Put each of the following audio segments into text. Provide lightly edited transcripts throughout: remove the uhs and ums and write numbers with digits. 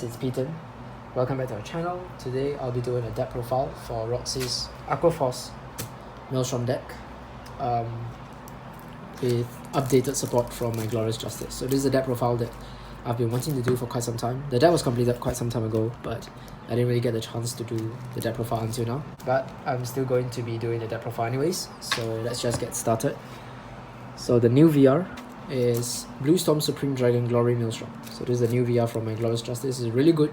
It's Pton. Welcome back to our channel. Today I'll be doing a deck profile for Roxy's Aqua Force Maelstrom deck with updated support from My Glorious Justice. So this is a deck profile that I've been wanting to do for quite some time. The deck was completed quite some time ago, but I didn't really get the chance to do the deck profile until now. But I'm still going to be doing the deck profile anyways, so let's just get started. So the new VR is Blue Storm Supreme Dragon Glory Maelstrom. So this is the new VR from My Glorious Justice. It's a really good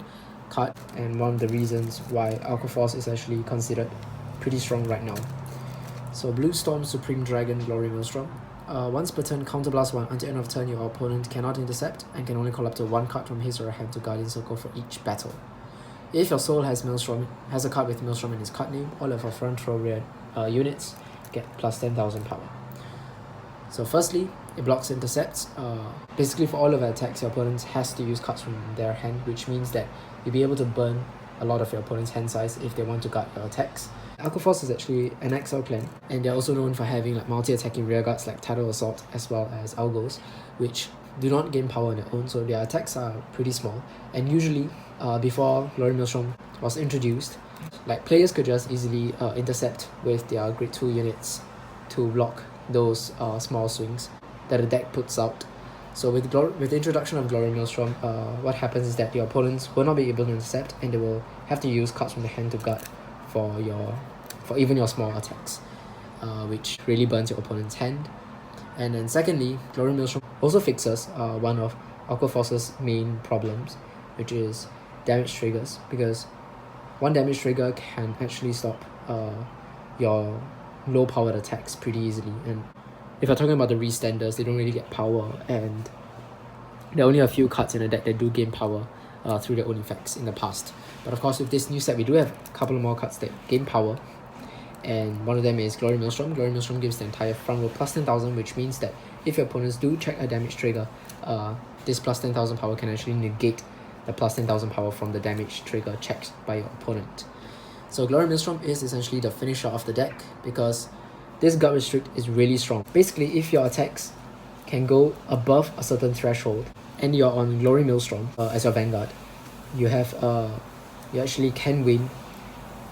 card and one of the reasons why Aqua Force is actually considered pretty strong right now. So Blue Storm Supreme Dragon Glory Maelstrom. Once per turn, counterblast 1. Until end of turn, your opponent cannot intercept and can only call up to one card from his or her hand to Guardian Circle for each battle. If your soul has a card with Maelstrom in its card name, all of your front row units get plus 10,000 power. So firstly, it blocks intercepts. Basically for all of your attacks, your opponent has to use cards from their hand, which means that you'll be able to burn a lot of your opponent's hand size if they want to guard your attacks. Aqua Force is actually an XL clan, and they're also known for having like multi-attacking rear guards like Tidal Assault as well as Algos, which do not gain power on their own, so their attacks are pretty small. And usually, before Glory Maelstrom was introduced, like players could just easily intercept with their grade 2 units to block those small swings that the deck puts out. So with the introduction of Glory Maelstrom, what happens is that your opponents will not be able to intercept, and they will have to use cards from the hand to guard for even your small attacks, which really burns your opponent's hand. And then secondly, Glory Maelstrom also fixes one of Aqua Force's main problems, which is damage triggers, because one damage trigger can actually stop your low powered attacks pretty easily. And if you're talking about the restanders, they don't really get power, and there are only a few cards in the deck that do gain power through their own effects in the past. But of course, with this new set, we do have a couple of more cards that gain power, and one of them is Glory Maelstrom. Glory Maelstrom gives the entire front row plus 10,000, which means that if your opponents do check a damage trigger, this plus 10,000 power can actually negate the plus 10,000 power from the damage trigger checked by your opponent. So Glory Maelstrom is essentially the finisher of the deck, because this guard restrict is really strong. Basically, if your attacks can go above a certain threshold and you're on Glory Maelstrom as your Vanguard, you actually can win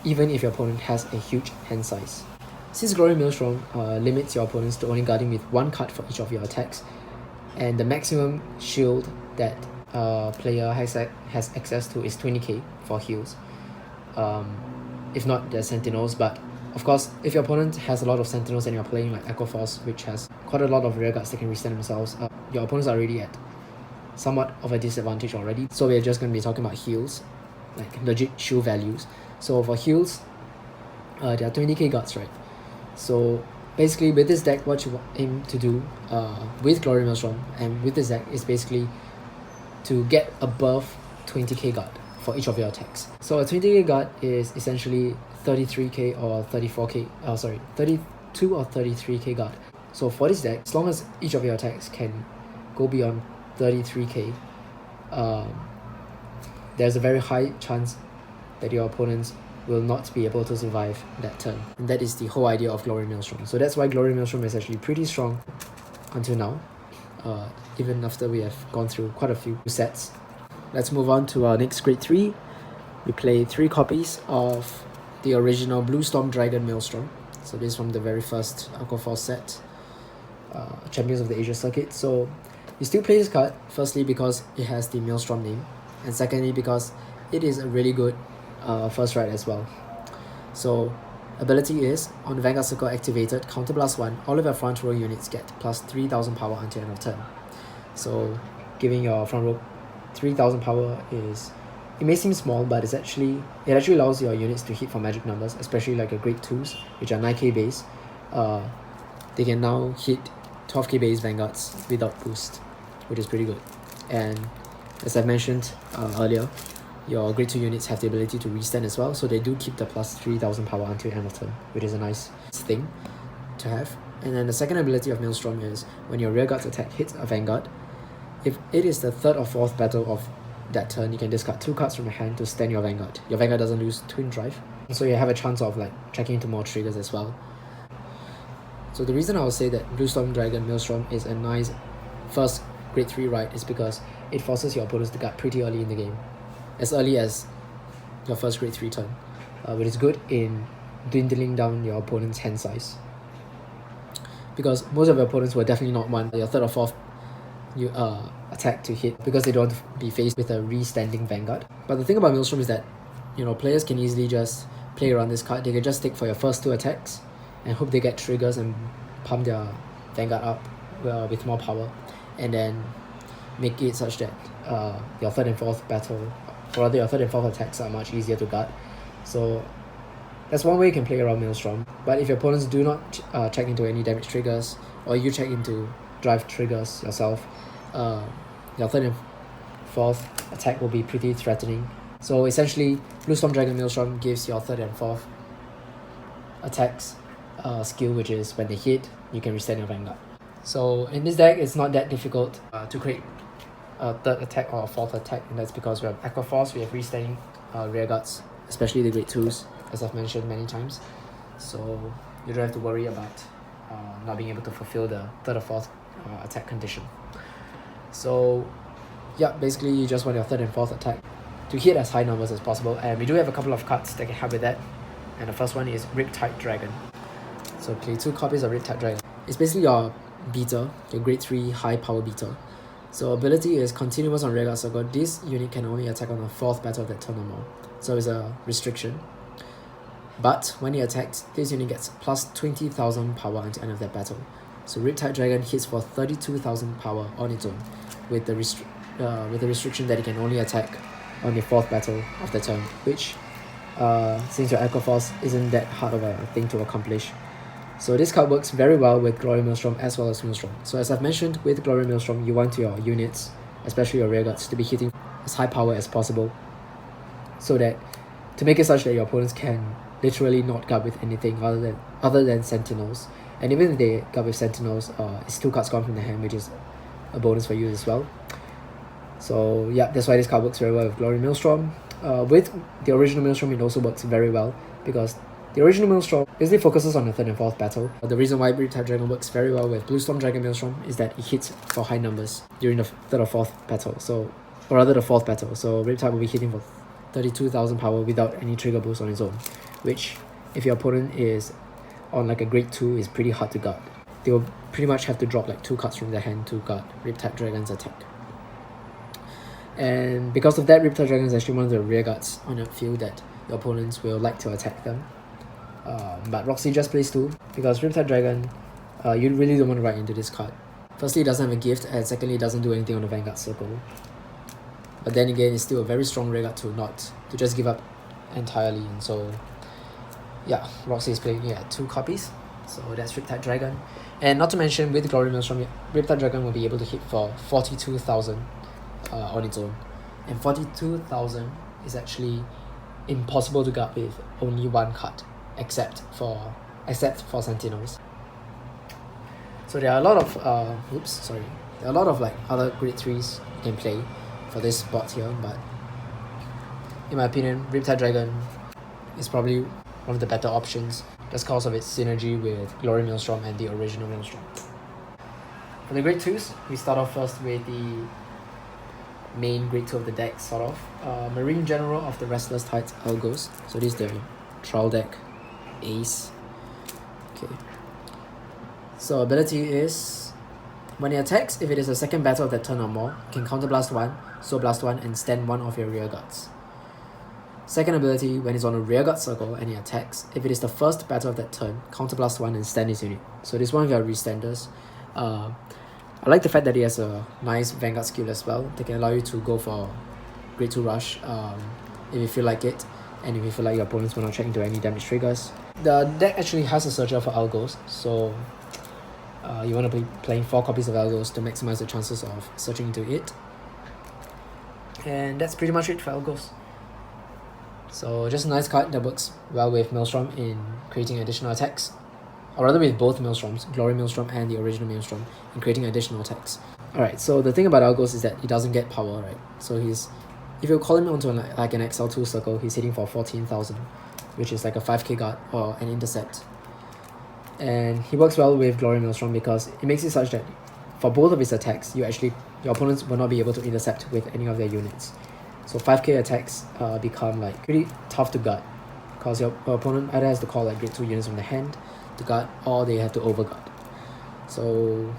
even if your opponent has a huge hand size. Since Glory Maelstrom limits your opponents to only guarding with one card for each of your attacks, and the maximum shield that player has access to is 20k for heals. If not, there's Sentinels, but of course, if your opponent has a lot of Sentinels and you're playing like Aqua Force, which has quite a lot of rear guards that can restand themselves, your opponents are already at somewhat of a disadvantage already. So we're just going to be talking about heals, like legit shield values. So for heals, there are 20k guards, right? So basically with this deck, what you aim to do with Glory Maelstrom and with this deck is basically to get above 20k guard for each of your attacks. So a 20k guard is essentially 33k or 34k, 32 or 33k guard. So for this deck, as long as each of your attacks can go beyond 33k, there's a very high chance that your opponents will not be able to survive that turn. And that is the whole idea of Glory Maelstrom. So that's why Glory Maelstrom is actually pretty strong until now, even after we have gone through quite a few sets. Let's move on to our next grade 3. We play 3 copies of the original Blue Storm Dragon Maelstrom. So this is from the very first Aqua Force set, Champions of the Asia Circuit. So you still play this card, firstly because it has the Maelstrom name, and secondly because it is a really good first ride as well. So ability is, on Vanguard Circle activated, counterblast 1, all of your front row units get plus 3,000 power until end of turn. So giving your front row 3,000 power is, it may seem small, but it actually allows your units to hit for magic numbers, especially like your grade 2s, which are 9k base. They can now hit 12k base Vanguards without boost, which is pretty good. And as I mentioned earlier, your grade 2 units have the ability to restand as well, so they do keep the plus 3,000 power until end of turn, which is a nice thing to have. And then the second ability of Maelstrom is, when your rear guard's attack hits a Vanguard, if it is the 3rd or 4th battle of that turn, you can discard 2 cards from your hand to stand your Vanguard. Your Vanguard doesn't lose Twin Drive, so you have a chance of like checking into more triggers as well. So the reason I would say that Blue Storm Dragon Maelstrom is a nice first grade 3 ride is because it forces your opponents to guard pretty early in the game. as early as your first grade 3 turn, which is good in dwindling down your opponent's hand size. Because most of your opponents will definitely not want your 3rd or 4th attack to hit, because they don't want to be faced with a re-standing Vanguard. But the thing about Maelstrom is that, you know, players can easily just play around this card. They can just stick for your first 2 attacks and hope they get triggers and pump their Vanguard up with more power, and then make it such that your 3rd and 4th battle, or rather your 3rd and 4th attacks, are much easier to guard. So that's one way you can play around Maelstrom. But if your opponents do not check into any damage triggers, or you check into drive triggers yourself, your 3rd and 4th attack will be pretty threatening. So essentially, Blue Storm Dragon Maelstrom gives your 3rd and 4th attacks skill, which is when they hit, you can restand your Vanguard. So in this deck, it's not that difficult to create a 3rd attack or a 4th attack, and that's because we have Aqua Force, we have restanding rearguards, especially the grade 2s, as I've mentioned many times. So you don't have to worry about not being able to fulfill the 3rd or 4th attack condition. So yeah, basically you just want your 3rd and 4th attack to hit as high numbers as possible, and we do have a couple of cards that can help with that. And the first one is Riptide Dragon. So play 2 copies of Riptide Dragon. It's basically your beater, your grade 3 high power beater. So ability is continuous on rearguard circle. This unit can only attack on the 4th battle of that turn or more. So it's a restriction. But when it attacks, this unit gets plus 20,000 power until the end of that battle. So Riptide Dragon hits for 32,000 power on its own, with the restriction that it can only attack on the 4th battle of the turn, which since your Aqua Force isn't that hard of a thing to accomplish. So this card works very well with Glory Maelstrom as well as Maelstrom. So as I've mentioned, with Glory Maelstrom, you want your units, especially your rearguards, to be hitting as high power as possible, so that to make it such that your opponents can literally not guard with anything other than Sentinels. And even if they guard with Sentinels, it's 2 cards gone from the hand, which is a bonus for you as well. So yeah, that's why this card works very well with Glory Maelstrom. With the original Maelstrom, it also works very well, because the original Maelstrom basically focuses on the 3rd and 4th battle. The reason why Riptide Dragon works very well with Blue Storm Dragon Maelstrom is that it hits for high numbers during the 3rd or 4th battle, or rather the 4th battle. So Riptide will be hitting for 32,000 power without any trigger boost on its own, which, if your opponent is on like a grade 2, is pretty hard to guard. They will pretty much have to drop like 2 cards from their hand to guard Riptide Dragon's attack. And because of that, Riptide Dragon is actually one of the rearguards on the field that your opponents will like to attack them. But Roxy just plays 2, because Riptide Dragon, you really don't want to write into this card. Firstly, it doesn't have a gift, and secondly, it doesn't do anything on the Vanguard circle. But then again, it's still a very strong rearguard to just give up entirely. And so yeah, Roxy is playing 2 copies. So that's Riptide Dragon. And not to mention, with Glory Maelstrom, Riptide Dragon will be able to hit for 42,000 on its own. And 42,000 is actually impossible to guard with only 1 card, except for Sentinels. So there are a lot of like other grade 3s you can play for this spot here, but in my opinion, Riptide Dragon is probably one of the better options, just because of its synergy with Glory Maelstrom and the original Maelstrom. For the grade 2s, we start off first with the main grade 2 of the deck, sort of. Marine General of the Restless Tides Algos. So this is the trial deck ace. Okay. So ability is, when it attacks, if it is the 2nd battle of that turn or more, you can counterblast 1, Soul Blast 1, and stand 1 of your rearguards. Second ability, when it's on a rearguard circle and it attacks, if it is the 1st battle of that turn, counterblast 1 and stand this unit. So this one of your restanders. I like the fact that it has a nice Vanguard skill as well that can allow you to go for grade 2 rush if you feel like it, and if you feel like your opponents will not check into any damage triggers. The deck actually has a searcher for Algos, so you want to be playing 4 copies of Algos to maximize the chances of searching into it. And that's pretty much it for Algos. So just a nice card that works well with Maelstrom in creating additional attacks, or rather with both Maelstroms, Glory Maelstrom and the original Maelstrom, in creating additional attacks. Alright, so the thing about Algos is that he doesn't get power, right? So if you call him onto like an XL2 circle, he's hitting for 14,000, which is like a 5k guard or an intercept. And he works well with Glory Maelstrom because it makes it such that for both of his attacks, your opponents will not be able to intercept with any of their units. So 5k attacks become like pretty tough to guard, because your opponent either has to call like grade 2 units from the hand to guard, or they have to overguard. So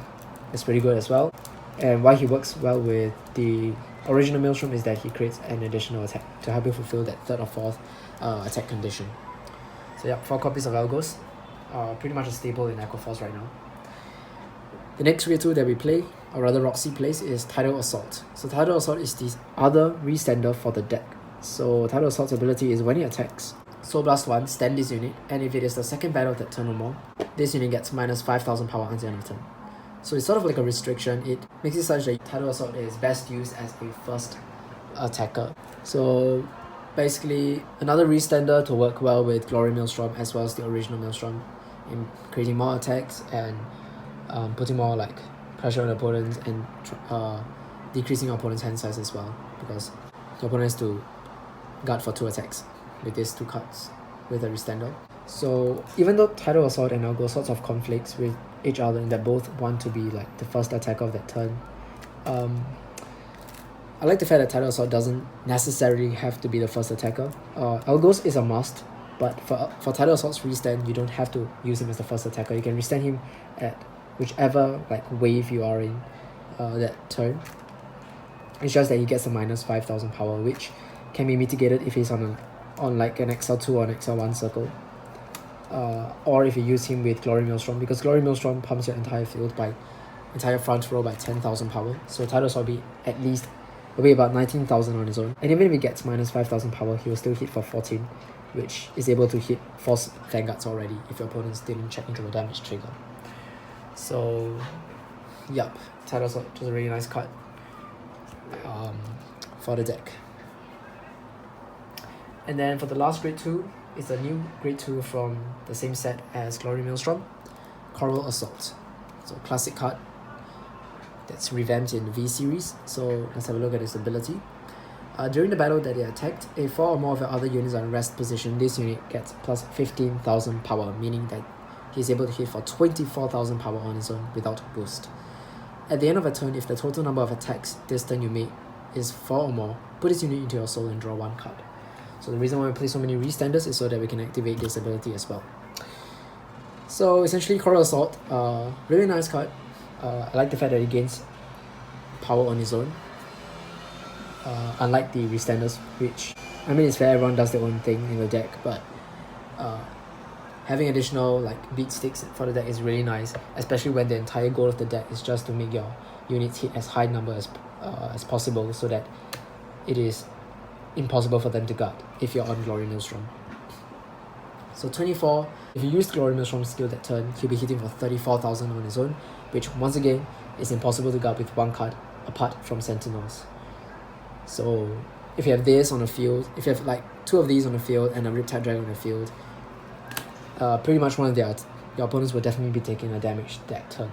it's pretty good as well. And why he works well with the original Maelstrom is that he creates an additional attack to help you fulfill that 3rd or 4th attack condition. So yeah, 4 copies of Elgos, pretty much a staple in Aqua Force right now. The next grade 2 that we play, or rather Roxy plays, is Tidal Assault. So Tidal Assault is the other restander for the deck. So Tidal Assault's ability is when it attacks, Soul Blast 1, stand this unit, and if it is the second battle of that turn or more, this unit gets minus 5000 power until end of turn. So it's sort of like a restriction. It makes it such that Tidal Assault is best used as a first attacker. So basically, another restander to work well with Glory Maelstrom as well as the original Maelstrom in creating more attacks and putting more like pressure on opponents and decreasing opponent's hand size as well, because the opponent has to guard for 2 attacks with these 2 cards with a restander. So even though Tidal Assault and Elgo sorts of conflicts with each other in that both want to be like the first attacker of that turn, I like the fact that Tidal Assault doesn't necessarily have to be the first attacker. Elgos is a must, but for Tidal Assault's restand, you don't have to use him as the first attacker. You can restand him at whichever like wave you are in that turn. It's just that he gets a minus 5000 power, which can be mitigated if he's on like an XL2 or an XL1 circle. Or if you use him with Glory Maelstrom, because Glory Maelstrom pumps your entire front row by 10,000 power. So Tidal Assault will be about 19,000 on his own. And even if he gets minus 5,000 power, he will still hit for 14, which is able to hit Force Vanguards already if your opponents didn't check into the damage trigger. So, yup, Tidal Assault is a really nice card for the deck. And then for the last grade 2, it's a new grade 2 from the same set as Glory Maelstrom, Coral Assault. So classic card that's revamped in the V series. So let's have a look at its ability. During the battle that it attacked, if 4 or more of your other units are in rest position, this unit gets plus 15,000 power, meaning that he's able to hit for 24,000 power on his own without boost. At the end of a turn, if the total number of attacks this turn you make is 4 or more, put this unit into your soul and draw 1 card. So the reason why we play so many restanders is so that we can activate this ability as well. So essentially, Coral Assault, really nice card. I like the fact that it gains power on its own, unlike the restanders, which, I mean, it's fair, everyone does their own thing in the deck, but having additional like beat sticks for the deck is really nice, especially when the entire goal of the deck is just to make your units hit as high number as possible, so that it is impossible for them to guard if you're on Glory Maelstrom. So 24, if you use Glory Maelstrom's skill that turn, he'll be hitting for 34,000 on his own, which once again is impossible to guard with 1 card apart from Sentinels. So if you have this on the field, if you have like 2 of these on the field and a Riptide Dragon on the field, pretty much one of your opponents will definitely be taking a damage that turn.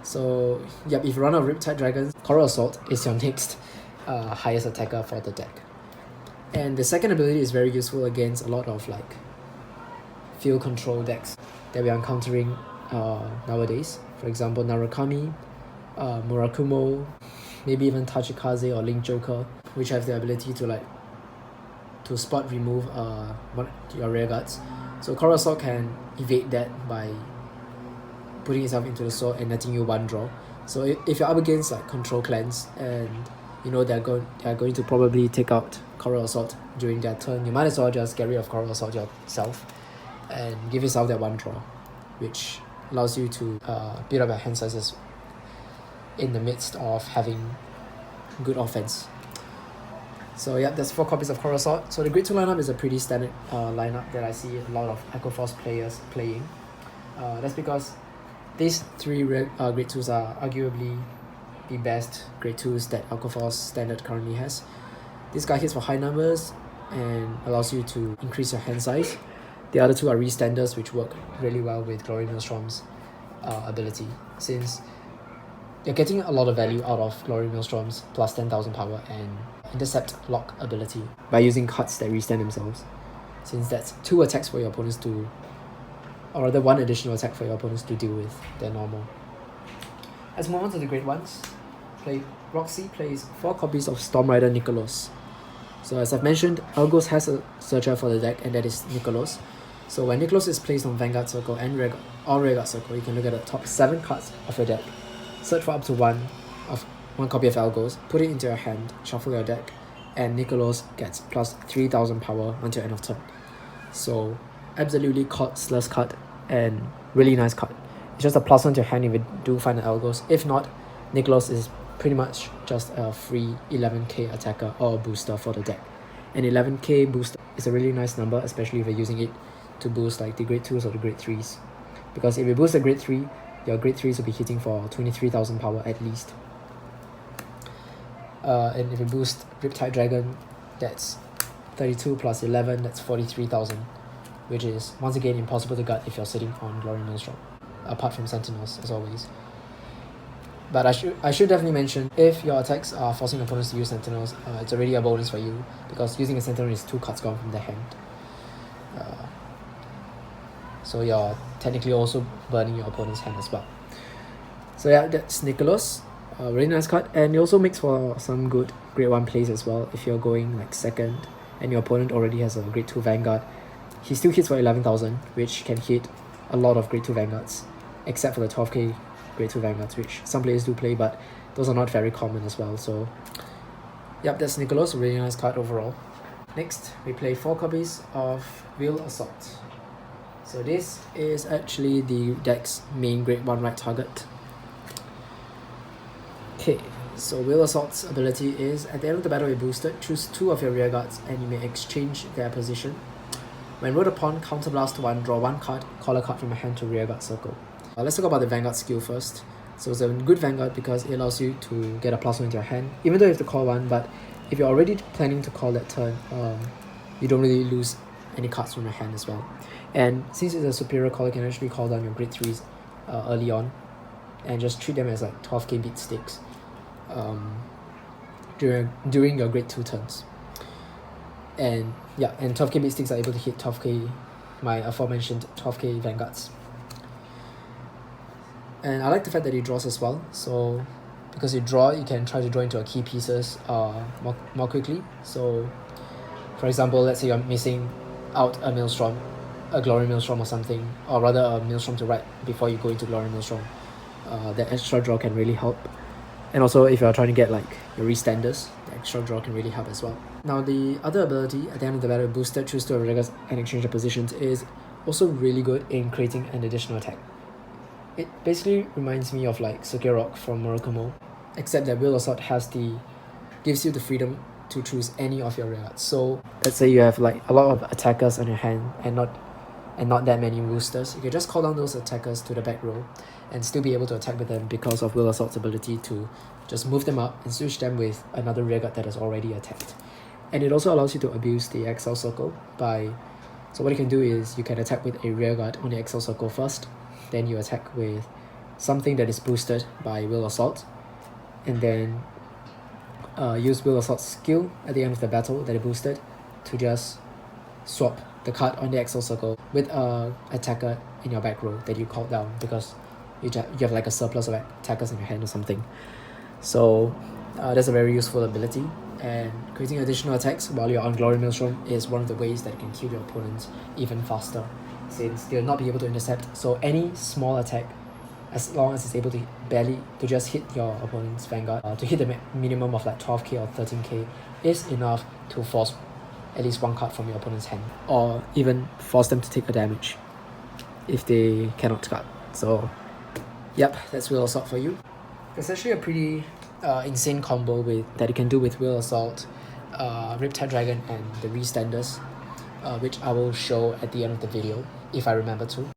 So yep, if you run out of Riptide Dragons, Coral Assault is your next highest attacker for the deck. And the second ability is very useful against a lot of like field control decks that we are encountering nowadays. For example, Narukami, Murakumo, maybe even Tachikaze or Link Joker, which have the ability to spot remove your rear guards. So Coral Assault can evade that by putting itself into the sword and letting you 1 draw. So if you're up against like control clans and you know they're going to probably take out Coral Assault during their turn, you might as well just get rid of Coral Assault yourself and give yourself that 1 draw, which allows you to build up your hand sizes in the midst of having good offense. So yeah, there's 4 copies of Coral Assault. So the grade 2 lineup is a pretty standard lineup that I see a lot of Aqua Force players playing. That's because these 3 grade 2s are arguably the best grade 2s that Aqua Force standard currently has. This guy hits for high numbers and allows you to increase your hand size. The other 2 are restanders, which work really well with Glory Maelstrom's ability, since you're getting a lot of value out of Glory Maelstrom's plus 10,000 power and intercept lock ability by using cards that restand themselves, since that's 2 attacks for your opponents to, or rather 1 additional attack for your opponents to deal with than normal. Let's move on to the grade 1s. Roxy plays 4 copies of Storm Rider Nicholas. So as I've mentioned, Algos has a searcher for the deck, and that is Nicholas. So when Nicholas is placed on Vanguard Circle and Rearguard Circle, you can look at the top 7 cards of your deck, search for up to one copy of Algos, put it into your hand, shuffle your deck, and Nicholas gets plus 3000 power until end of turn. So absolutely costless card and really nice card. It's just a plus on to your hand if you do find the Algos. If not, Nicholas is pretty much just a free 11k attacker or a booster for the deck. An 11k booster is a really nice number, especially if you're using it to boost like the grade 2s or the grade 3s. Because if you boost a grade 3, your grade 3s will be hitting for 23,000 power at least. And if you boost Riptide Dragon, that's 32 plus 11, that's 43,000, which is once again impossible to gut if you're sitting on Glory Maelstrom, apart from Sentinels as always. But I should definitely mention, if your attacks are forcing opponents to use Sentinels, it's already a bonus for you, because using a Sentinel is 2 cards gone from their hand. So you're technically also burning your opponent's hand as well. So yeah, that's Nicholas. Really nice card, and it also makes for some good grade 1 plays as well. If you're going like second and your opponent already has a grade 2 Vanguard, he still hits for 11,000, which can hit a lot of grade 2 Vanguards, except for the 12k grade 2 Vanguards, which some players do play, but those are not very common as well. So yep, that's Nicholas, a really nice card overall. Next, we play 4 copies of Wheel Assault. So this is actually the deck's main grade 1 right target. Okay, so Wheel Assault's ability is, at the end of the battle you're boosted, choose 2 of your rear guards and you may exchange their position. When rolled upon, counterblast 1, draw 1 card, call a card from your hand to rearguard circle. Let's talk about the Vanguard skill first. So it's a good Vanguard because it allows you to get a +1 into your hand, even though you have to call 1, but if you're already planning to call that turn, you don't really lose any cards from your hand as well. And since it's a superior call, you can actually call down your grade 3s early on and just treat them as like 12k beat sticks during your grade 2 turns. And yeah, and 12k beat sticks are able to hit 12k, my aforementioned 12k Vanguards. And I like the fact that it draws as well, so because you draw, you can try to draw into your key pieces more quickly. So for example, let's say you're missing out a Maelstrom, a Glory Maelstrom or something, or rather a Maelstrom to write before you go into Glory Maelstrom. That extra draw can really help. And also if you're trying to get like your restanders, the extra draw can really help as well. Now the other ability, at the end of the battle, boosted, choose 2 of your and exchange their positions, is also really good in creating an additional attack. It basically reminds me of like Circuit Rock from Murakumo, except that Wheel Assault gives you the freedom to choose any of your rearguards. So let's say you have like a lot of attackers on your hand and not that many boosters, you can just call down those attackers to the back row and still be able to attack with them because of Wheel Assault's ability to just move them up and switch them with another rearguard that has already attacked. And it also allows you to abuse the XL circle by, so what you can do is you can attack with a rearguard on the XL circle first, then you attack with something that is boosted by Wheel Assault, and then use Wheel Assault's skill at the end of the battle that it boosted to just swap the card on the XL circle with a attacker in your back row that you called down because you have like a surplus of attackers in your hand or something. So that's a very useful ability, and creating additional attacks while you're on Glory Maelstrom is one of the ways that you can kill your opponents even faster, since they'll not be able to intercept. So any small attack, as long as it's able to just hit your opponent's Vanguard, to hit the minimum of like 12k or 13k, is enough to force at least 1 card from your opponent's hand, or even force them to take a damage if they cannot cut. So yep, that's Wheel Assault for you. It's actually a pretty insane combo that you can do with Wheel Assault, Riptide Dragon and the Restanders, which I will show at the end of the video if I remember to.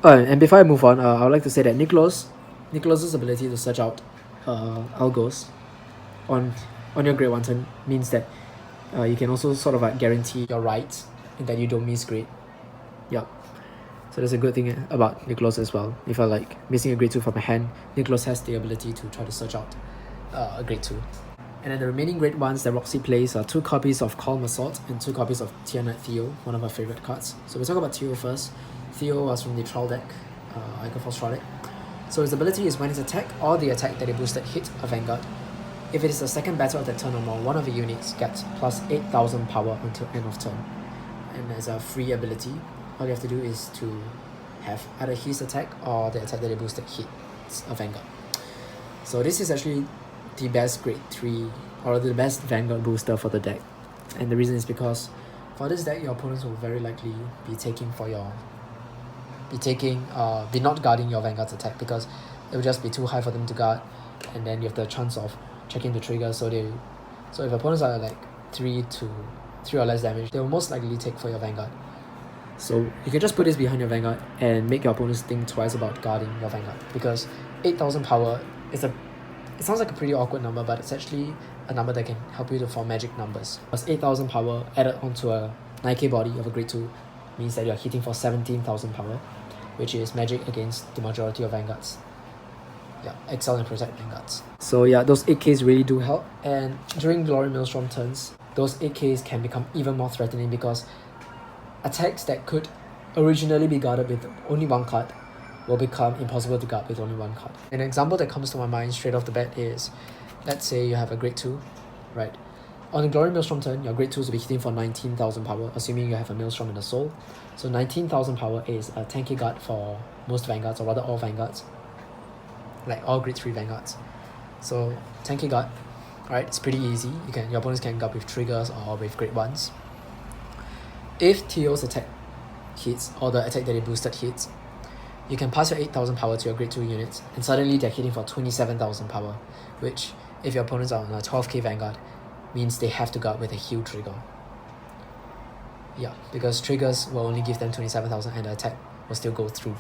And before I move on, I would like to say that Nicholas's ability to search out Algos on your grade 1 turn means that you can also sort of like guarantee your rights and that you don't miss grade. Yep. So that's a good thing about Nicholas as well. If I like missing a grade 2 from my hand, Nicholas has the ability to try to search out a grade 2. And then the remaining grade 1s that Roxy plays are 2 copies of Calm Assault and 2 copies of Pton and I'm, one of my favourite cards. So we'll talk about Theo first. Theo was from the trial deck, Aqua Force trial deck. So his ability is when his attack or the attack that he boosted hit a Vanguard. If it is the second battle of that turn or more, one of the units gets plus 8,000 power until end of turn. And as a free ability, all you have to do is to have either his attack or the attack that he boosted hits a Vanguard. So this is actually the best grade 3 or the best Vanguard booster for the deck. And the reason is because for this deck, your opponents will very likely be not guarding your Vanguard's attack, because it will just be too high for them to guard, and then you have the chance of checking the trigger. So if opponents are like 3 or less damage, they will most likely take for your Vanguard. So you can just put this behind your Vanguard and make your opponents think twice about guarding your Vanguard, because 8,000 power is it sounds like a pretty awkward number, but it's actually a number that can help you to form magic numbers. Because 8,000 power added onto a 9k body of a grade 2 means that you're hitting for 17,000 power, which is magic against the majority of Vanguards. Yeah, excel and protect Vanguards. So yeah, those 8ks really do help, and during Glory Maelstrom turns, those 8ks can become even more threatening, because attacks that could originally be guarded with only one card will become impossible to guard with only one card. An example that comes to my mind straight off the bat is, let's say you have a grade 2, right? On the Glory Maelstrom turn, your grade 2s will be hitting for 19,000 power, assuming you have a Maelstrom and a Soul. So 19,000 power is a 10k guard for most Vanguards, or rather all Vanguards, like all grade 3 Vanguards. So 10k guard, right? It's pretty easy. Your opponents can guard with triggers or with grade 1s. If Theo's attack hits, or the attack that he boosted hits, you can pass your 8,000 power to your grade 2 units, and suddenly they're hitting for 27,000 power, which, if your opponents are on a 12k Vanguard, means they have to guard with a heal trigger. Yeah, because triggers will only give them 27,000 and the attack will still go through.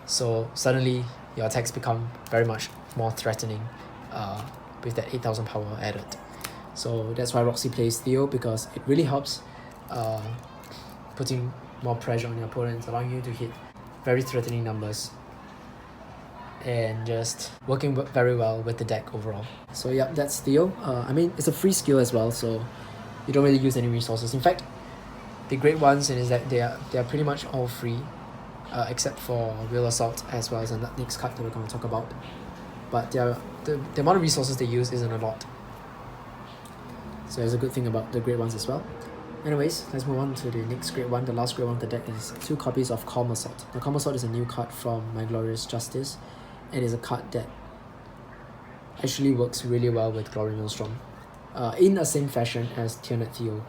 So suddenly your attacks become very much more threatening with that 8,000 power added. So that's why Roxy plays Theo, because it really helps putting more pressure on your opponents, allowing you to hit very threatening numbers, and just working very well with the deck overall. So yeah, that's Theo. I mean, it's a free skill as well, so you don't really use any resources. In fact, the great ones is that they are pretty much all free, except for Will Assault, as well as the next card that we're going to talk about. But the amount of resources they use isn't a lot, so there's a good thing about the great ones as well. Anyways, let's move on to the next grade 1. The last grade 1 of the deck is 2 copies of Calm Assault. Now, Calm Assault is a new card from My Glorious Justice, and is a card that actually works really well with Glory Maelstrom, in the same fashion as Pton and I'm.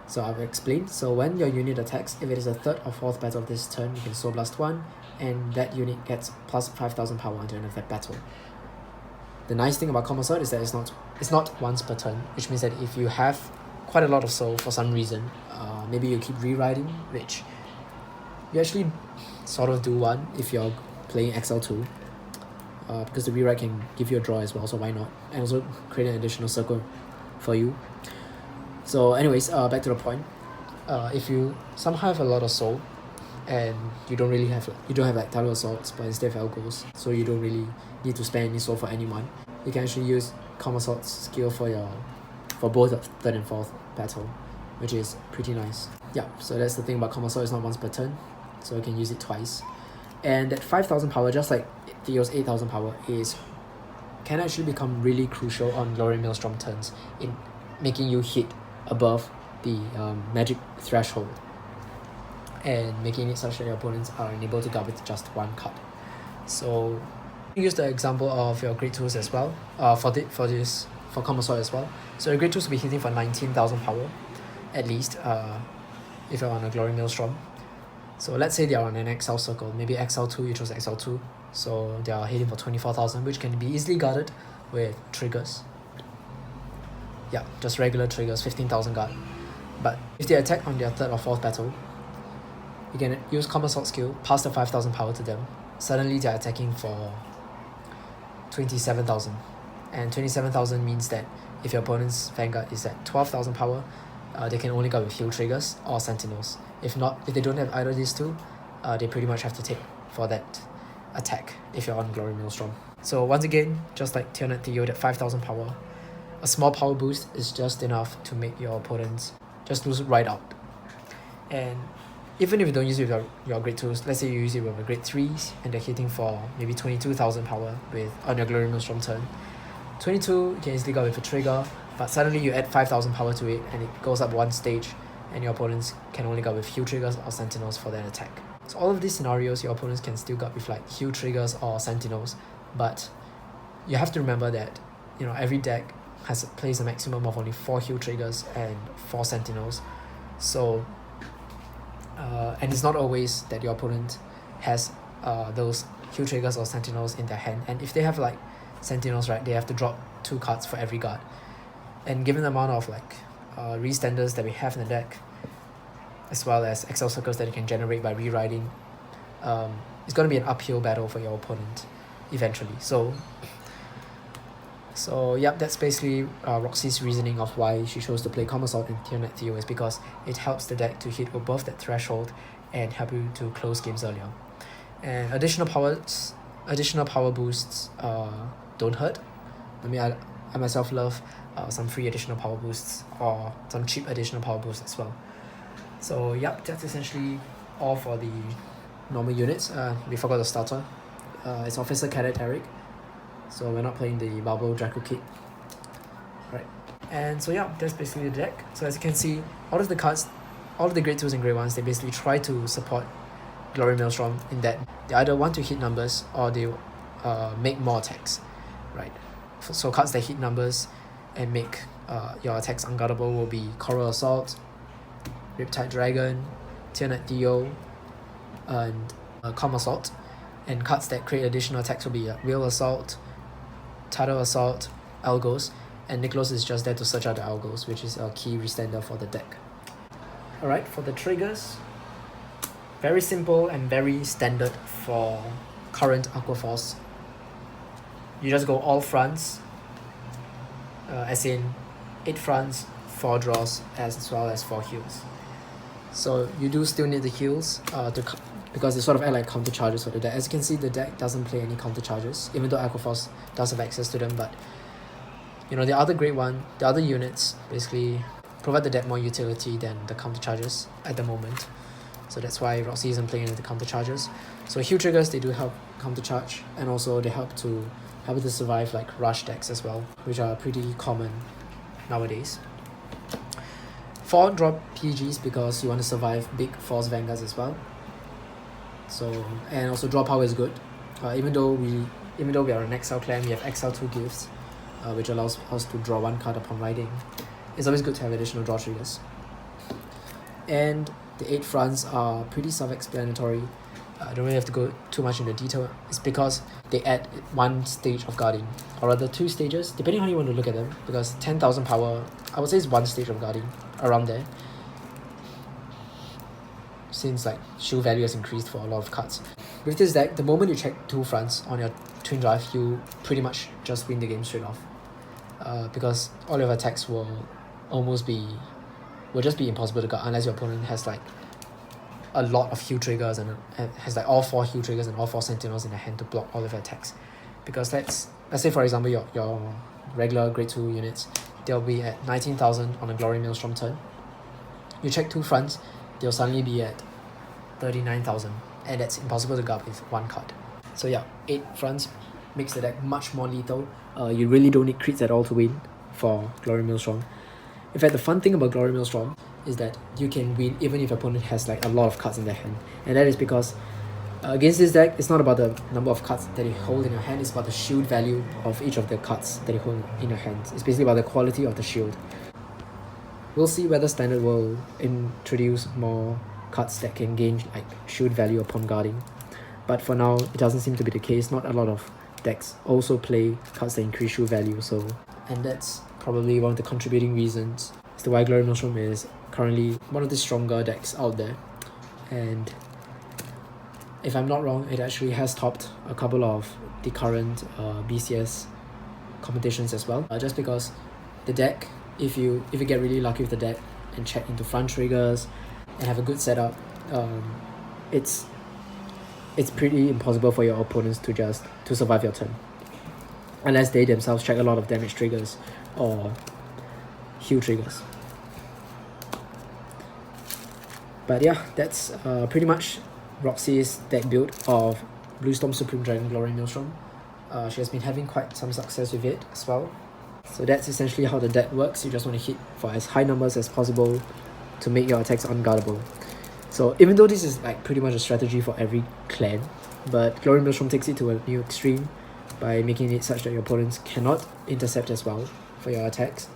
So I'll explain. So when your unit attacks, if it is the 3rd or 4th battle of this turn, you can Soul Blast 1, and that unit gets plus 5,000 power until the end of that battle. The nice thing about Calm Assault is that it's not once per turn, which means that if you have quite a lot of soul for some reason, maybe you keep rewriting, which you actually sort of do one if you're playing XL2, because the rewrite can give you a draw as well, so why not, and also create an additional circle for you. So anyways, back to the point. If you somehow have a lot of soul, and you don't have like Tidal Assaults, but instead have Elgos, so you don't really need to spend any soul for anyone, you can actually use Calm Assault's skill for both of 3rd and 4th battle, which is pretty nice. Yeah, so that's the thing about Calm Assault, it's not once per turn, so you can use it twice. And that 5,000 power, just like Theo's 8,000 power, can actually become really crucial on Glory Maelstrom turns in making you hit above the magic threshold, and making it such that your opponents are unable to guard with just one card. So use the example of your grade 2s as well, for Calm Assault as well. So your grade 2s will be hitting for 19,000 power at least, if you're on a Glory Maelstrom. So let's say they are on an XL circle, maybe XL2, you chose XL2, so they are hitting for 24,000, which can be easily guarded with triggers. Yeah, just regular triggers, 15,000 guard. But if they attack on their 3rd or 4th battle, you can use Calm Assault skill, pass the 5,000 power to them. Suddenly they're attacking for 27,000. And 27,000 means that if your opponent's Vanguard is at 12,000 power, they can only guard with heal triggers or sentinels. If they don't have either of these two, they pretty much have to take for that attack if you're on Glory Maelstrom. So once again, just like Pton and I'm, that 5,000 power, a small power boost is just enough to make your opponents just lose right out. And even if you don't use it with your grade 2s, let's say you use it with a grade 3s and they're hitting for maybe 22,000 power with on your Glory Maelstrom turn. 22 you can easily go with a trigger, but suddenly you add 5,000 power to it and it goes up one stage and your opponents can only go with heal triggers or sentinels for that attack. So all of these scenarios your opponents can still go with like heal triggers or sentinels, but you have to remember that every deck plays a maximum of only 4 heal triggers and 4 sentinels. So and it's not always that your opponent has those heal triggers or sentinels in their hand, and if they have like sentinels, right, they have to drop 2 cards for every guard. And given the amount of like restanders that we have in the deck, as well as Excel circles that you can generate by rewriting, it's going to be an uphill battle for your opponent eventually. So yep, that's basically Roxy's reasoning of why she chose to play Calm Assault and Pton and I'm, is because it helps the deck to hit above that threshold and help you to close games earlier. And additional power boosts don't hurt. I mean, I myself love some free additional power boosts or some cheap additional power boosts as well. So yep, that's essentially all for the normal units. We forgot the starter. It's Officer Cadet Eric. So we're not playing the Bubble Draco kit. Right. And so yeah, that's basically the deck. So as you can see, all of the cards, all of the grade 2s and grade 1s, they basically try to support Glory Maelstrom in that they either want to hit numbers or they make more attacks. Right. So cards that hit numbers and make your attacks unguardable will be Coral Assault, Riptide Dragon, Pton and I'm, and Calm Assault. And cards that create additional attacks will be Real Assault, Tidal Assault, Algos, and Nicholas is just there to search out the Algos, which is a key restander for the deck. Alright, for the triggers, very simple and very standard for current Aqua Force. You just go all fronts, as in 8 fronts, 4 draws, as well as 4 heals. So you do still need the heals because they sort of act like counter charges for the deck. As you can see, the deck doesn't play any counter charges, even though Aqua Force does have access to them, but the other grade 1, the other units basically provide the deck more utility than the counter charges at the moment. So that's why Roxy isn't playing the counter charges. So heal triggers, they do help counter charge, and also they help to survive like rush decks as well, which are pretty common nowadays. 4 drop PGs because you want to survive big Force Vanguards as well. So, and also draw power is good. Even though we are an XL clan, we have XL2 gifts, which allows us to draw 1 card upon riding. It's always good to have additional draw triggers. And the 8 fronts are pretty self-explanatory. I don't really have to go too much into detail. It's because they add 1 stage of guarding, or rather 2 stages, depending on how you want to look at them, because 10,000 power, I would say it's 1 stage of guarding, around there. Since like shield value has increased for a lot of cards. With this deck, the moment you check 2 fronts on your twin drive, you pretty much just win the game straight off. Because all your attacks will just be impossible to guard unless your opponent has like a lot of heal triggers and has like all 4 heal triggers and all 4 sentinels in their hand to block all of your attacks. Because let's say for example your regular grade 2 units, they'll be at 19,000 on a Glory Maelstrom turn. You check 2 fronts, they'll suddenly be at 39,000, and that's impossible to guard with 1 card. So yeah, 8 fronts makes the deck much more lethal. You really don't need crits at all to win for Glory Maelstrom. In fact, the fun thing about Glory Maelstrom is that you can win even if your opponent has like a lot of cards in their hand, and that is because against this deck, it's not about the number of cards that you hold in your hand, it's about the shield value of each of the cards that you hold in your hand. It's basically about the quality of the shield. We'll see whether Standard will introduce more cards that can gain like shield value upon guarding, but for now it doesn't seem to be the case. Not a lot of decks also play cards that increase shield value, and that's probably one of the contributing reasons as to why Glory Maelstrom is currently one of the stronger decks out there. And if I'm not wrong, it actually has topped a couple of the current BCS competitions as well, just because the deck, if you get really lucky with the deck and check into front triggers and have a good setup, it's pretty impossible for your opponents to survive your turn, unless they themselves check a lot of damage triggers or heal triggers. But yeah, that's pretty much Roxy's deck build of Bluestorm Supreme Dragon Glory Maelstrom. She has been having quite some success with it as well. So that's essentially how the deck works. You just want to hit for as high numbers as possible to make your attacks unguardable. So even though this is like pretty much a strategy for every clan, but Glory Maelstrom takes it to a new extreme by making it such that your opponents cannot intercept as well for your attacks.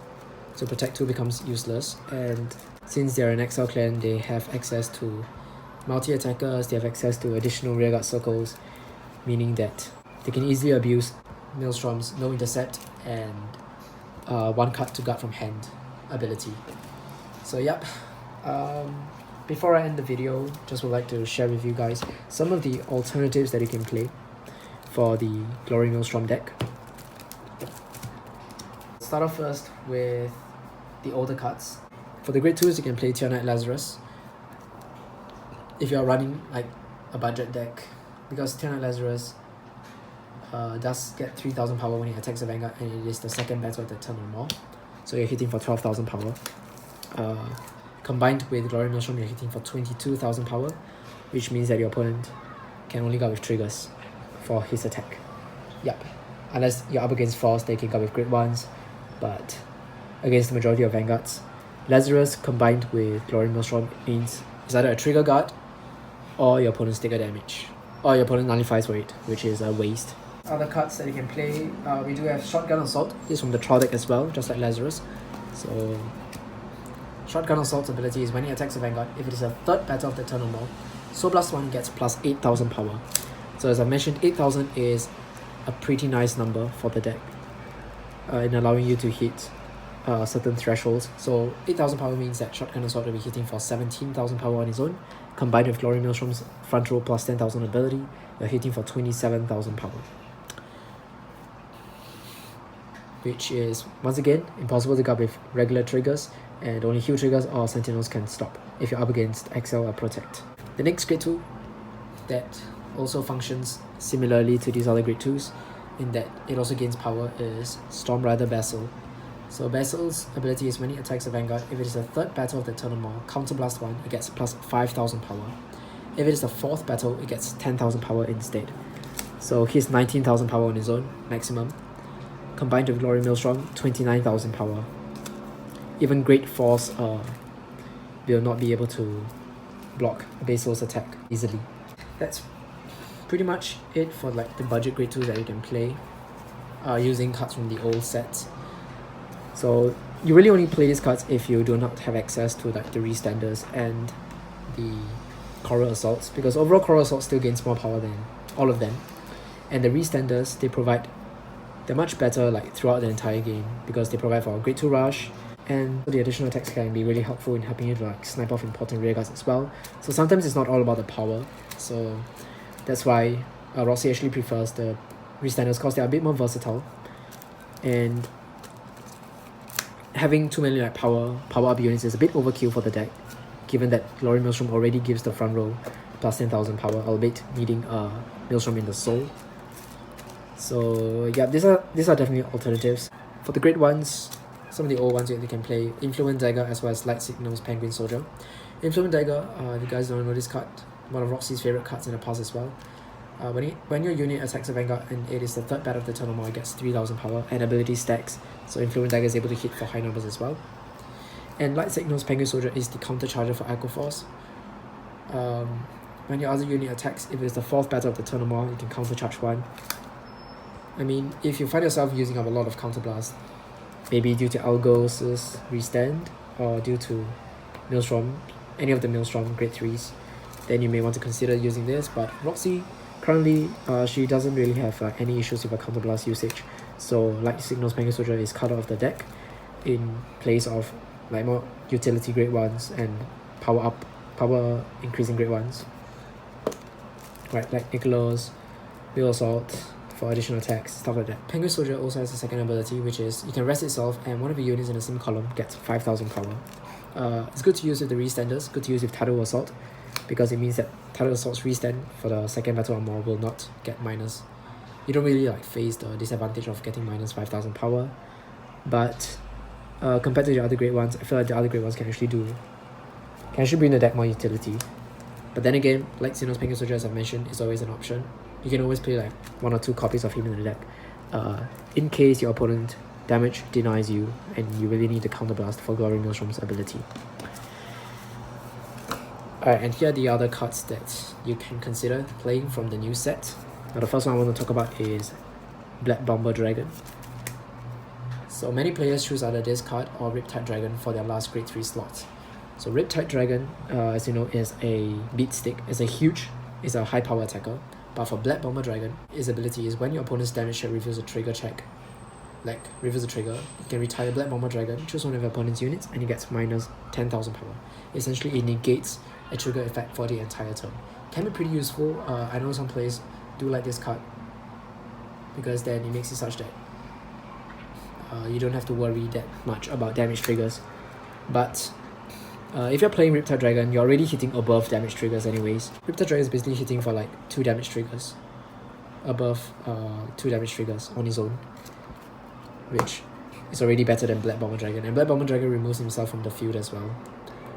So Protect 2 becomes useless, and since they're an XL clan, they have access to multi-attackers, they have access to additional rearguard circles, meaning that they can easily abuse Maelstrom's no intercept and 1 card to guard from hand ability. So yep, before I end the video, just would like to share with you guys some of the alternatives that you can play for the Glory Maelstrom deck. Start off first with the older cards. For the grade 2s, you can play Tier Knight Lazarus if you're running like a budget deck, because Tier Knight Lazarus does get 3000 power when it attacks a Vanguard, and it is the second battle of the turn or more, so you're hitting for 12,000 power. Combined with Glory Maelstrom, you're hitting for 22,000 power, which means that your opponent can only guard with triggers for his attack. Yep, unless you're up against Force, they can guard with grade 1s, but against the majority of Vanguards, Lazarus combined with Glory Maelstrom means it's either a trigger guard or your opponent's take a damage, or your opponent nullifies for it, which is a waste. Other cards that you can play, we do have Shotgun Assault. This is from the trial deck as well, just like Lazarus. So Shotgun Assault's ability is when it attacks a Vanguard, if it is a third battle of the turn or more, so +1 gets plus 8,000 power. So as I mentioned, 8,000 is a pretty nice number for the deck in allowing you to hit certain thresholds. So 8,000 power means that Shotgun Assault will be hitting for 17,000 power on its own. Combined with Glory Maelstrom's front row plus 10,000 ability, you're hitting for 27,000 power. Which is, once again, impossible to guard with regular triggers, and only heal triggers or sentinels can stop if you're up against XL or Protect. The next grade 2 that also functions similarly to these other grade 2s in that it also gains power is Storm Rider Basil. So Basil's ability is when it attacks a Vanguard, if it is a third battle of the turn or more, counterblast 1, it gets plus 5,000 power. If it is the fourth battle, it gets 10,000 power instead. So he's 19,000 power on his own, maximum. Combined with Glory Maelstrom, 29,000 power. Even Great Force will not be able to block Basil's attack easily. That's pretty much it for like the budget grade 2 that you can play using cards from the old sets. So you really only play these cards if you do not have access to like the Restanders and the Coral Assaults, because overall Coral Assault still gains more power than all of them, and the Restanders, they're much better like throughout the entire game because they provide for a grade 2 rush, and the additional attacks can be really helpful in helping you to like snipe off important rearguards as well. So sometimes it's not all about the power, so that's why Roxy actually prefers the Restanders because they are a bit more versatile, and having too many like power up units is a bit overkill for the deck, given that Glory Maelstrom already gives the front row plus 10,000 power, albeit needing Maelstrom in the soul. So yeah, these are definitely alternatives. For the grade 1s, some of the old ones that you can play, Influent Dagger as well as Light Signals Penguin Soldier. Influent Dagger, if you guys don't know this card, one of Roxy's favorite cards in the past as well. When your unit attacks a Vanguard and it is the third battle of the turn or more, it gets 3,000 power and ability stacks, so Influent Dagger is able to hit for high numbers as well. And Light Signals Penguin Soldier is the counter charger for Aqua Force. When your other unit attacks, if it is the fourth battle of the turn or more, you can counter charge 1. I mean, if you find yourself using up a lot of counterblast, maybe due to Algos' restand or due to Maelstrom, any of the Maelstrom grade 3s, then you may want to consider using this. But Roxy, currently, she doesn't really have any issues with her counterblast usage, so Light Signals Penguin Soldier is cut off the deck in place of like more utility grade 1s and power increasing grade 1s. Right, like Nicholas, Wheel Assault for additional attacks, stuff like that. Penguin Soldier also has a second ability, which is you can rest itself and one of the units in the same column gets 5,000 power. It's good to use with the Restanders, good to use with Tidal Assault, because it means that Tidal Assault's restand for the second battle or more will not get minus. You don't really like face the disadvantage of getting minus 5,000 power. but compared to the other great ones, I feel like the other great ones can actually bring the deck more utility. But then again, like Xenos Penguin Soldier, as I've mentioned, is always an option. You can always play like 1 or 2 copies of him in the deck, in case your opponent damage denies you and you really need the counterblast for Glory Maelstrom's ability. Alright, and here are the other cards that you can consider playing from the new set. Now the first one I want to talk about is Black Bomber Dragon. So many players choose either this card or Riptide Dragon for their last grade 3 slots. So Riptide Dragon, as you know, is a beat stick. It's a high power attacker. But for Black Bomber Dragon, its ability is when your opponent's damage check reveals a trigger check, like reveals a trigger, you can retire Black Bomber Dragon, choose one of your opponent's units, and it gets minus 10,000 power. Essentially, it negates a trigger effect for the entire turn. Can be pretty useful. I know some players do like this card because then it makes it such that you don't have to worry that much about damage triggers. But if you're playing Riptide Dragon, you're already hitting above damage triggers anyways. Riptide Dragon is basically hitting for like 2 damage triggers, above 2 damage triggers on his own, which is already better than Black Bomber Dragon. And Black Bomber Dragon removes himself from the field as well.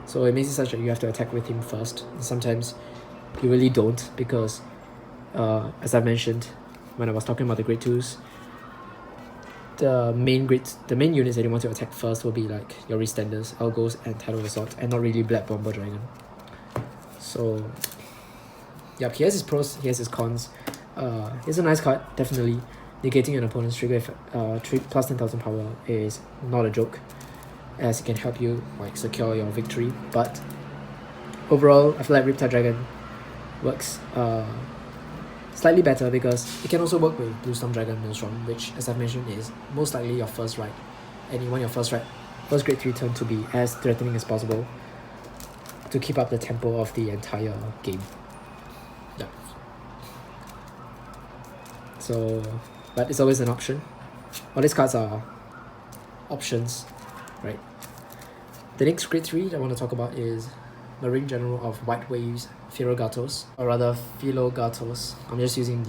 So it makes it such that you have to attack with him first. And sometimes you really don't, because as I mentioned when I was talking about the grade 2s, the main units that you want to attack first will be like your Restanders, Algos, and Tidal Assault, and not really Black Bomber Dragon. So yep, he has his pros, he has his cons. It's a nice card, definitely. Negating an opponent's trigger plus 10,000 power is not a joke, as it can help you like secure your victory. But overall, I feel like Riptide Dragon works slightly better because it can also work with Bluestorm Dragon Maelstrom, which, as I've mentioned, is most likely your first right, and you want your first grade 3 turn to be as threatening as possible to keep up the tempo of the entire game. Yeah. So, but it's always an option. All these cards are options, right? The next grade 3 that I want to talk about is Marine General of White Waves Philogatos, or rather Philogatos. I'm just using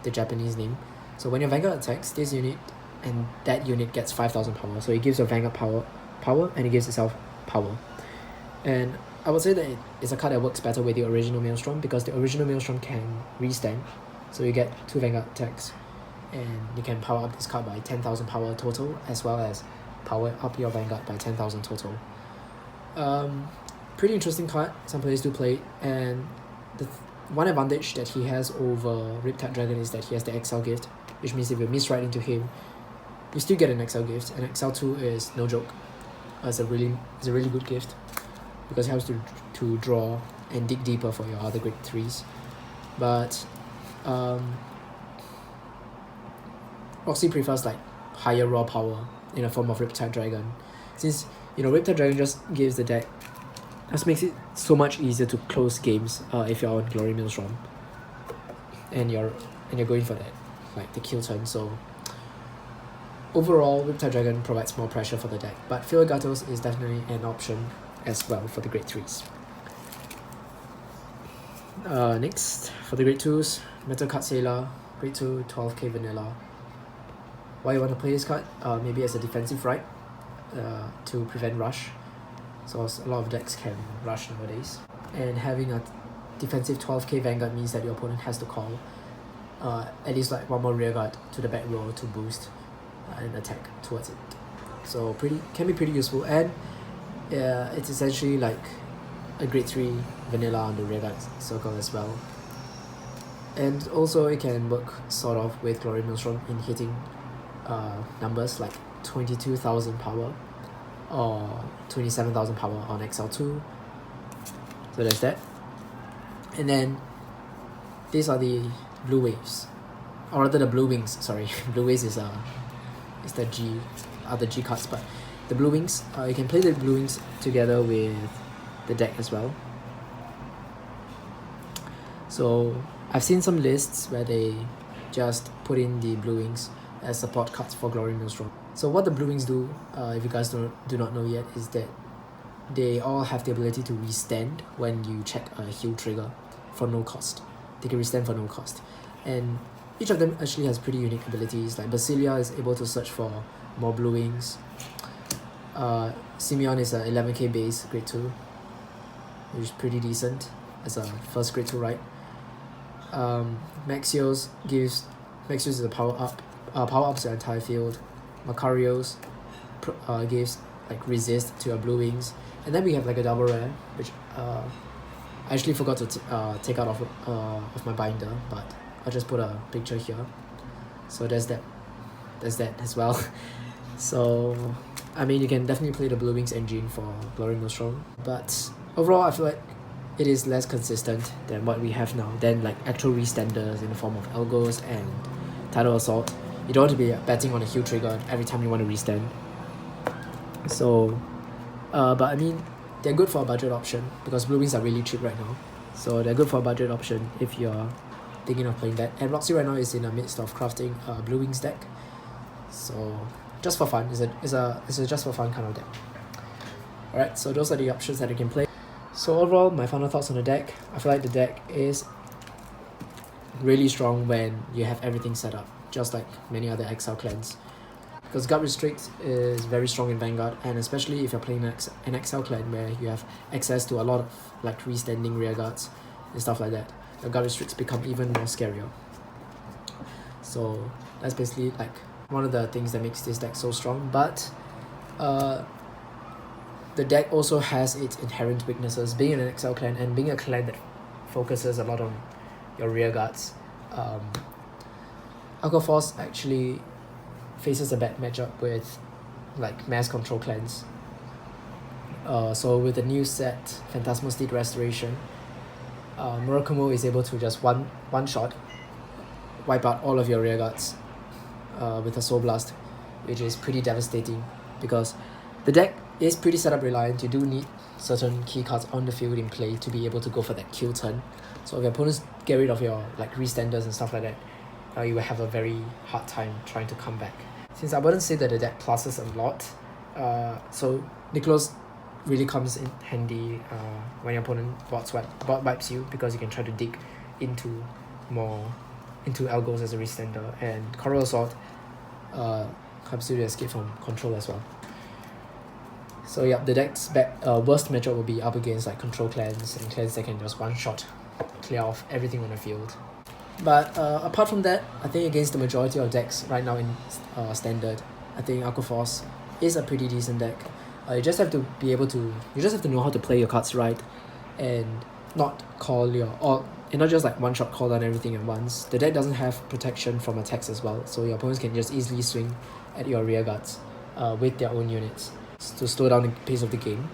the Japanese name. So when your Vanguard attacks this unit, and that unit gets 5,000 power, so it gives your Vanguard power, and it gives itself power. And I would say that it's a card that works better with the original Maelstrom, because the original Maelstrom can restand, so you get 2 Vanguard attacks, and you can power up this card by 10,000 power total, as well as power up your Vanguard by 10,000 total. Pretty interesting card. Some players do play it, and the one advantage that he has over Riptide Dragon is that he has the XL gift, which means if you miss right into him, you still get an XL gift, and XL2 is no joke. It's a really good gift because it helps to draw and dig deeper for your other grade 3s. But Roxy prefers like higher raw power in the form of Riptide Dragon, since Riptide Dragon just gives the deck, just makes it so much easier to close games if you're on Glory Maelstrom and you're going for that, like the kill turn. So overall, Riptide Dragon provides more pressure for the deck, but Philogatos is definitely an option as well for the grade 3s. Next, for the grade 2s, Metal Card Sailor, grade 2, 12k vanilla. Why you want to play this card? Maybe as a defensive right, to prevent rush. So a lot of decks can rush nowadays, and having a defensive 12k Vanguard means that your opponent has to call at least like 1 more rearguard to the back row to boost an attack towards it. So can be pretty useful, and it's essentially like a grade 3 vanilla on the rearguard circle as well. And also it can work sort of with Glory Maelstrom in hitting numbers like 22,000 power or 27,000 power on XL2. So there's that. And then these are the blue waves, or rather the blue wings, sorry. Blue waves is the G cards, but the blue wings, you can play the blue wings together with the deck as well. So I've seen some lists where they just put in the blue wings as support cards for Glory Maelstrom. So what the blue wings do, if you guys do not know yet, is that they all have the ability to restand when you check a heal trigger for no cost. They can restand for no cost, and each of them actually has pretty unique abilities. Like Basilia is able to search for more blue wings. Simeon is a 11k base grade 2, which is pretty decent as a first grade 2 ride. Maxios is a power ups the entire field. Macarios gives like resist to your blue wings, and then we have like a double rare, which I actually forgot to take out of my binder, but I'll just put a picture here. So there's that as well. So I mean, you can definitely play the blue wings engine for Glory Maelstrom, but overall I feel like it is less consistent than what we have now, than like actual restanders in the form of Algos and Tidal Assault. You don't want to be betting on a heal trigger every time you want to restand. So but I mean, they're good for a budget option because blue wings are really cheap right now, so they're good for a budget option if you're thinking of playing that. And Roxy right now is in the midst of crafting a blue wings deck, so just for fun, it's a just for fun kind of deck. Alright, so those are the options that you can play. So overall, my final thoughts on the deck: I feel like the deck is really strong when you have everything set up, just like many other XL clans. Because Guard Restrict is very strong in Vanguard, and especially if you're playing an XL clan where you have access to a lot of like restanding rear guards and stuff like that, the Guard Restricts become even more scarier. So that's basically like one of the things that makes this deck so strong. But the deck also has its inherent weaknesses, being an XL clan and being a clan that focuses a lot on your rear guards. Aqua Force actually faces a bad matchup with like mass control clans. So with the new set, Phantasmal Steed Restoration, Murakumo is able to just one shot wipe out all of your rear guards with a Soul Blast, which is pretty devastating because the deck is pretty setup reliant. You do need certain key cards on the field in play to be able to go for that kill turn. So if your opponents get rid of your like restanders and stuff like that, you will have a very hard time trying to come back. Since I wouldn't say that the deck pluses a lot, so Niklos really comes in handy when your opponent bot wipes you, because you can try to dig into Algos as a restander, and Coral Assault helps you to escape from control as well. So yeah, the deck's worst matchup will be up against like control clans and clans that can just one shot clear off everything on the field. But apart from that, I think against the majority of decks right now in standard, I think Aqua Force is a pretty decent deck. You just have to know how to play your cards right, and not not just like one shot call down everything at once. The deck doesn't have protection from attacks as well, so your opponents can just easily swing at your rear guards with their own units to slow down the pace of the game.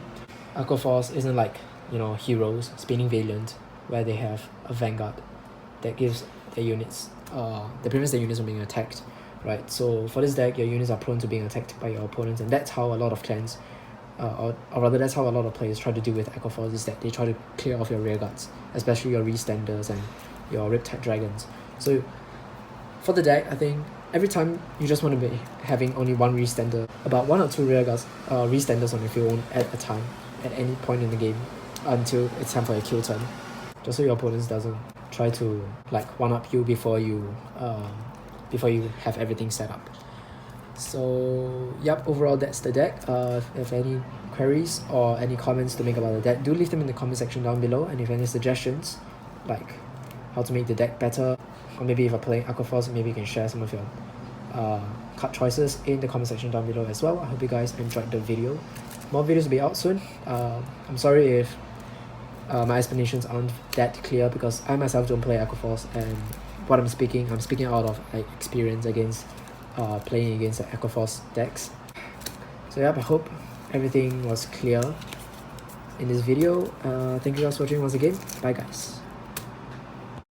Aqua Force isn't like, you know, Heroes, Spinning Valiant, where they have a Vanguard that gives their units, that prevents their units from being attacked, right? So for this deck, your units are prone to being attacked by your opponents, and that's how a lot of clans, or rather that's how a lot of players try to deal with Aqua Force, is that they try to clear off your rear guards, especially your restanders and your Riptide Dragons. So for the deck, I think every time you just want to be having only one restander, about 1 or 2 rear guards, restanders on your field at a time, at any point in the game, until it's time for a kill turn, just so your opponents doesn't try to like one-up you before you have everything set up. So yep, overall that's the deck. If you have any queries or any comments to make about the deck, do leave them in the comment section down below. And if any suggestions like how to make the deck better, or maybe if you're playing Aqua Force, maybe you can share some of your card choices in the comment section down below as well. I hope you guys enjoyed the video. More videos will be out soon. I'm sorry if my explanations aren't that clear, because I myself don't play Aqua Force, and what I'm speaking out of like experience against playing against the Aqua Force decks. So yeah, I hope everything was clear in this video. Thank you guys for watching once again. Bye guys.